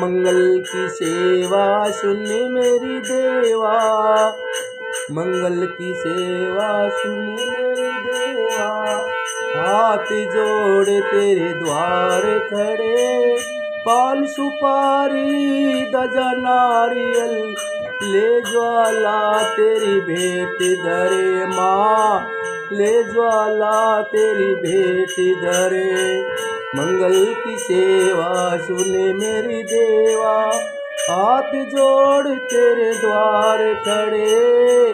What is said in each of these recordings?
मंगल की सेवा सुन मेरी देवा, मंगल की सेवा सुन मेरी देवा। हाथ जोड़ तेरे द्वार खड़े, पान सुपारी ध्वजा नारियल, ले ज्वाला तेरी भेंट धरे माँ, ले ज्वाला तेरी भेंट धरे। मंगल की सेवा सुन मेरी देवा, हाथ जोड़ तेरे द्वार खड़े,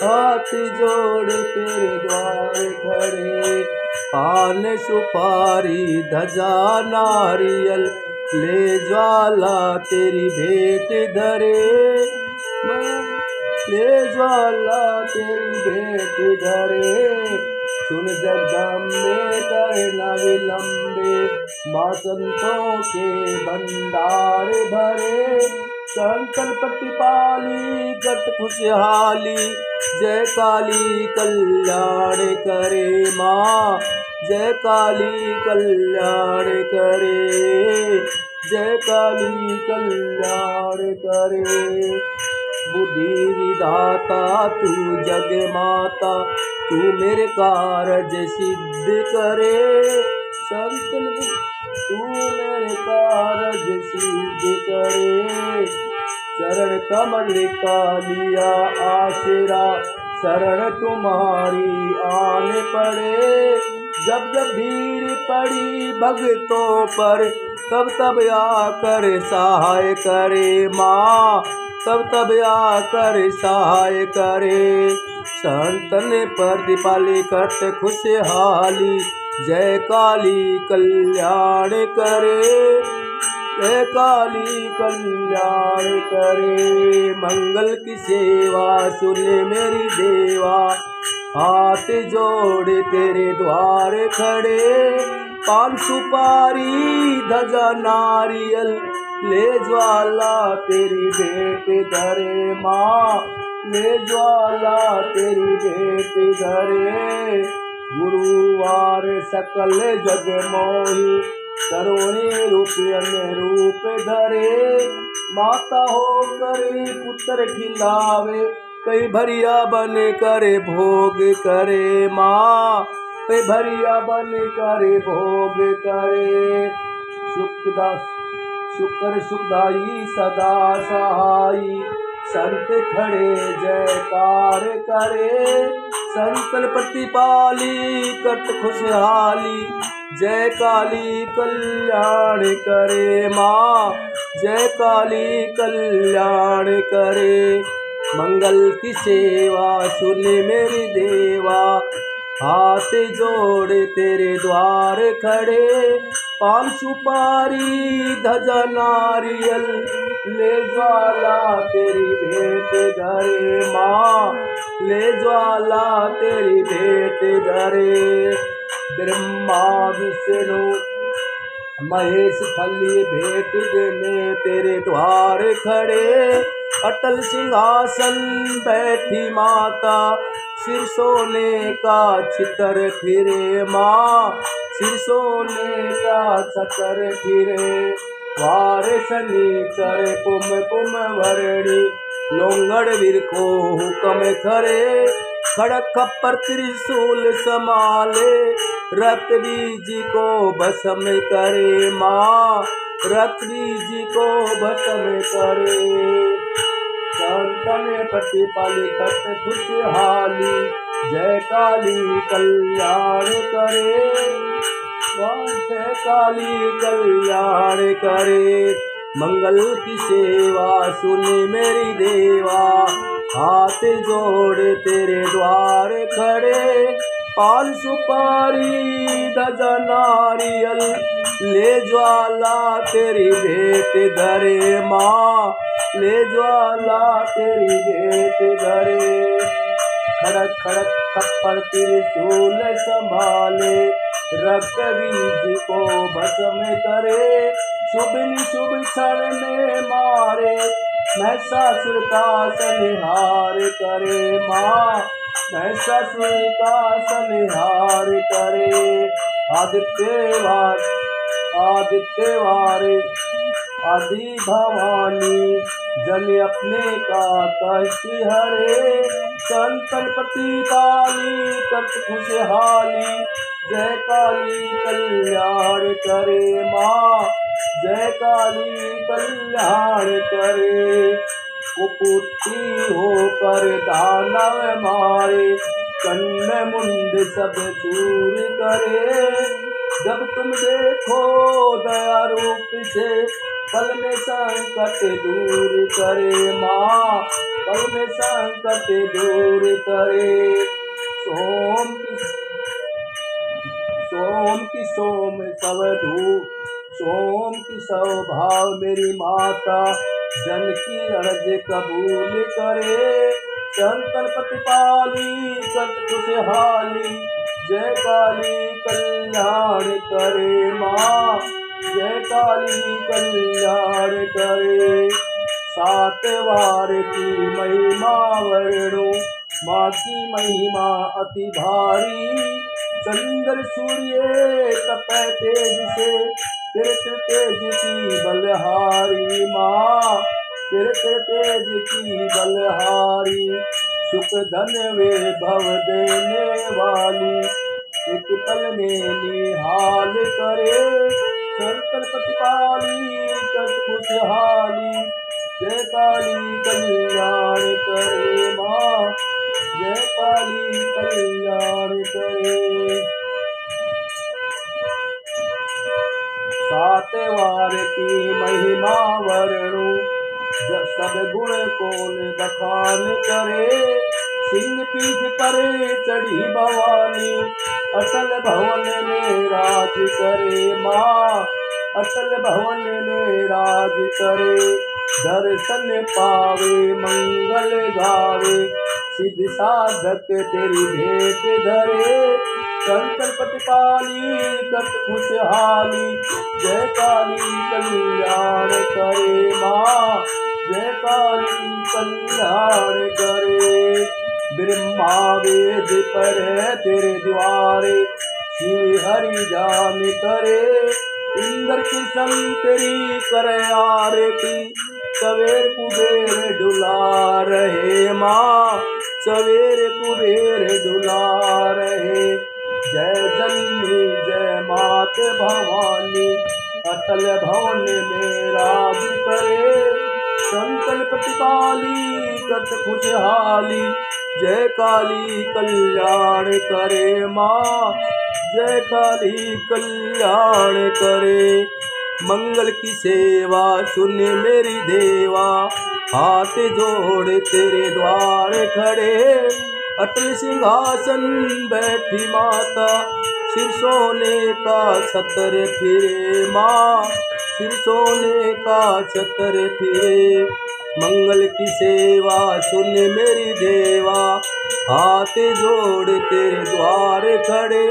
हाथ जोड़ तेरे द्वार खड़े। पान सुपारी ध्वजा नारियल, ले ज्वाला तेरी भेंट धरे, ले ज्वाला तेरी भेंट धरे। सुन जगदम्बे करना विलंबे, माँ संतों के भंडार भरे। संतन प्रतिपाली गत खुशहाली, जय काली कल्याण करे माँ, जय काली कल्याण करे, जय काली कल्याण करे। बुद्धि विधाता तू जग माता, तू मेरे कारज सिद्ध करे। संतन तू मेरे कारज सिद्ध करे। चरण कमल का लिया आसरा, शरण तुम्हारी आन पड़े। जब जब भीड़ पड़ी भक्तों पर, तब तब आकर सहाय करे माँ, तब तब आकर सहाय करे। संतन प्रतिपाली करते खुशहाली, जय काली कल्याण करे, जय काली कल्याण करे। मंगल की सेवा सुन मेरी देवा, हाथ जोड़ तेरे द्वार खड़े। पान सुपारी ध्वजा नारियल, ले ज्वाला तेरी भेंट धरे माँ, ले ज्वाला तेरी भेंट धरे। गुरुवार सकल जग मोही, करुणी रूप अन्य रूप धरे। माता हो करे पुत्र खिलावे, कई भरिया बन करे भोग करे माँ, कई भरिया बन करे भोग करे। शुक्र सुखदाई सदा सहाई, संत खड़े जयकार करे। संतन प्रतिपाली करत खुशहाली, जय काली कल्याण करे माँ, जय काली कल्याण करे। मंगल की सेवा सुन मेरी देवा, हाथ जोड़ तेरे द्वार खड़े। पान सुपारी ध्वजा नारियल, ले ज्वाला तेरी भेंट धरे माँ, ले ज्वाला तेरी भेंट धरे। ब्रह्मा विष्णु महेश फली भेंट देने तेरे द्वार खड़े। अटल सिंहासन बैठी माता, सिर सोने का छितर फिरे माँ, सिर सोने का छतर फिरे। वार शनिचर कुम भरणी, लोंगड़ वीर को हुक्म करे। खड़क खप्पर त्रिशूल संभाले, रक्त बीज को भस्म करे माँ, रक्त बीज को भस्म करे। संतन प्रतिपाली करत खुशहाली, जय काली कल्याण करे, जय काली कल्याण करे। मंगल की सेवा सुन मेरी देवा, हाथ जोड़ तेरे द्वार खड़े। पान सुपारी ध्वजा नारियल, ले ज्वाला तेरी भेंट धरे माँ, ले ज्वाला तेरी भेंट धरे। खड़क खड़क खप्पर त्रिशूल संभाले, रक्त बीज को भस्म करे। शुभ निशुभ क्षण में मारे, महिषासुर का संहार करे माँ, महिषासुर का संहार करे। आदित्यवार आदि भवानी, जन अपने का कष्ट हरे, संतन प्रतिपाली करत खुशहाली, जय काली कल्याण करे माँ, जय काली कल्याण करे। कुपुत्री होकर दानव मारे, कन्न मुंड सब चूर करे, जब तुम देखो दया रूप से, पल में संकट दूर करे माँ, पल में संकट दूर करे। सोम की सोम सवधू, सोम की स्वभाव मेरी माता, जन की अर्ज कबूल करे, संतन प्रतिपाली करत खुशहाली, जय काली कल्याण करे माँ, जय काली कल्याण करे। 7 वार की महिमा वर्णो, माँ की महिमा अति भारी, चंद्र सूर्य तपै तेज से, तेरे तेज की बलहारी माँ, तेरे तेज की बलहारी। सुख धन वैभव देने वाली, एक पल में निहाल करे, संतन प्रतिपाली करत खुशहाली, जय काली कल्याण करे माँ, जय काली कल्याण करे। 7 वार की महिमा वर्णु, सब गुण कौन बखान करे, सिंह पीठ पर चढ़ी भवानी, अटल भवन में राज करे माँ, अटल भवन में राज करे, दर्शन पावे मंगल गावे, सिद्ध साधक तेरी भेंट धरे, संतन प्रतिपाली करत खुशहाली, जय काली कल्याण करे माँ, जय काली कल्याण करे। ब्रह्मा वेद पढ़े तेरे द्वारे, शिव हरि जान करे, इंद्र की संग तेरी करे आरती, सवेर कुबेर डुला रहे माँ, सवेर कुबेर डुला रहे। जय जननी जय मात भवानी, अटल भवन में राज करे, संतन प्रतिपाली करत खुशहाली, जय काली कल्याण करे माँ, जय काली कल्याण करे। मंगल की सेवा सुन मेरी देवा, हाथ जोड़ तेरे द्वार खड़े, अटल सिंहासन बैठी माता, सिर सोने का छत्र फिरे माँ, सिर सोने का छत्र फिरे। मंगल की सेवा सुन मेरी देवा, हाथ जोड़ तेरे द्वार खड़े,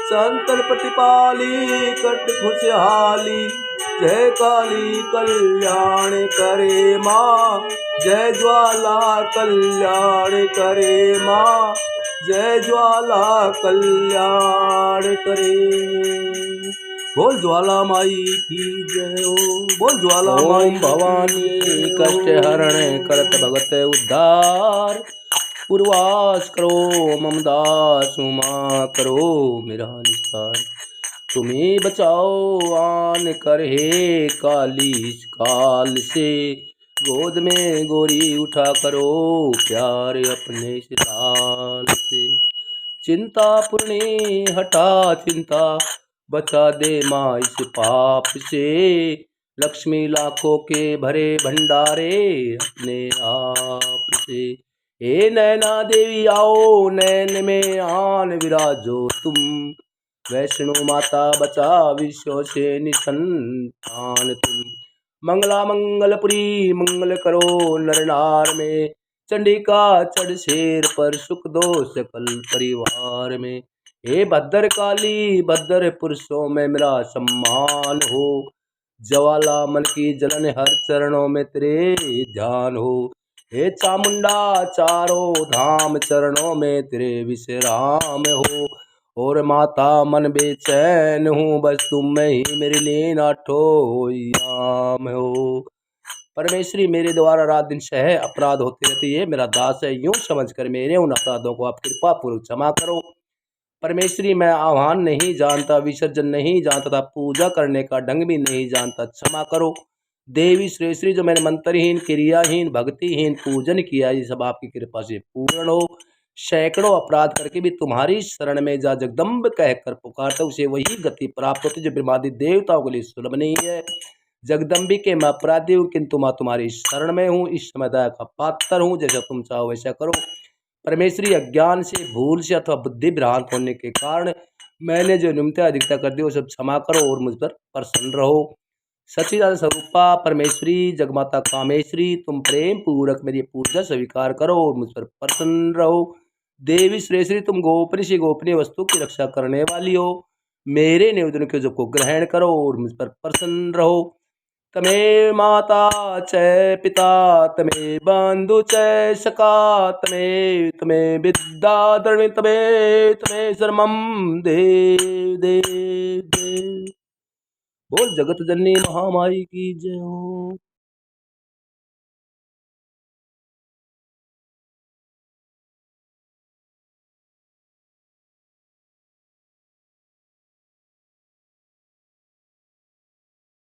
संतन प्रतिपाली करत खुशहाली, जय काली कल्याण करे माँ, जय ज्वाला कल्याण करे माँ, जय ज्वाला कल्याण करे। बोल ज्वाला माई की जय हो, बोल ज्वाला माई भवानी कष्ट हरण करत भगत उद्धार, पूर्वास करो ममदास उमा करो मेरा निस्तार, तुम्हें बचाओ आन कर हे काली इस काल से, गोद में गोरी उठा करो प्यार अपने इस लाल से, चिंता पुरनी हटा चिंता, बचा दे माँ इस पाप से, लक्ष्मी लाखों के भरे भंडारे अपने आप से। हे नैना देवी आओ नैन में आन विराजो तुम, वैष्णो माता बचा विश्व से निसंतान तुम, मंगला मंगलपुरी मंगल करो नर नार में, चंडिका चढ़ शेर पर सुख दो सकल परिवार में। हे भद्र काली भद्र पुरुषों में मेरा सम्मान हो, ज्वाला मन की जलन हर चरणों में तेरे ध्यान हो। हे चामुंडा चारों धाम चरणों में तेरे विश्राम हो, और माता मन बेचैन हूँ, बस तुम में ही मेरी लीन ठोयाम हो। परमेश्वरी, मेरे द्वारा रात दिन सह अपराध होते रहते, ये मेरा दास है, यूं समझकर मेरे उन अपराधों को आप कृपा पूर्वक क्षमा करो। परमेश्वरी, मैं आह्वान नहीं जानता, विसर्जन नहीं जानता था, पूजा करने का ढंग भी नहीं जानता, क्षमा करो। देवी श्रेष्ठी, जो मैंने मंत्रहीन, क्रियाहीन, भक्तिहीन पूजन किया, ये सब आपकी कृपा से पूर्ण हो। सैकड़ों अपराध करके भी तुम्हारी शरण में जा जगदम्ब कहकर पुकारता, उसे वही गति प्राप्त होती जो ब्रह्मादि देवताओं के लिए सुलभ नहीं है। जगदम्बिके, मैं अपराधी हूँ, किंतु मैं तुम्हारी शरण में हूँ, इस समय दया का पात्र हूँ, जैसा तुम चाहो वैसा करो। परमेश्वरी, अज्ञान से, भूल से अथवा बुद्धि भ्रांत होने के कारण मैंने जो न्यूनता अधिकता कर दी वो सब क्षमा करो और मुझ पर प्रसन्न रहो। सच्चिदानंद स्वरूपा परमेश्वरी, जगमाता कामेश्वरी, तुम प्रेम पूर्वक मेरी पूजा स्वीकार करो और मुझ पर प्रसन्न रहो। देवी श्रेष्ठी, तुम गोपनीय से गोपनीय वस्तु की रक्षा करने वाली हो, मेरे निवेदन के जब को ग्रहण करो और मुझ पर प्रसन्न रहो। तमे माता च पिता, तमे बंधु च सखा, तमे तमे विद्या द्रविण, तमे तमे शर्मम देव देव देव। बोल जगत जननी महामाई की जय हो।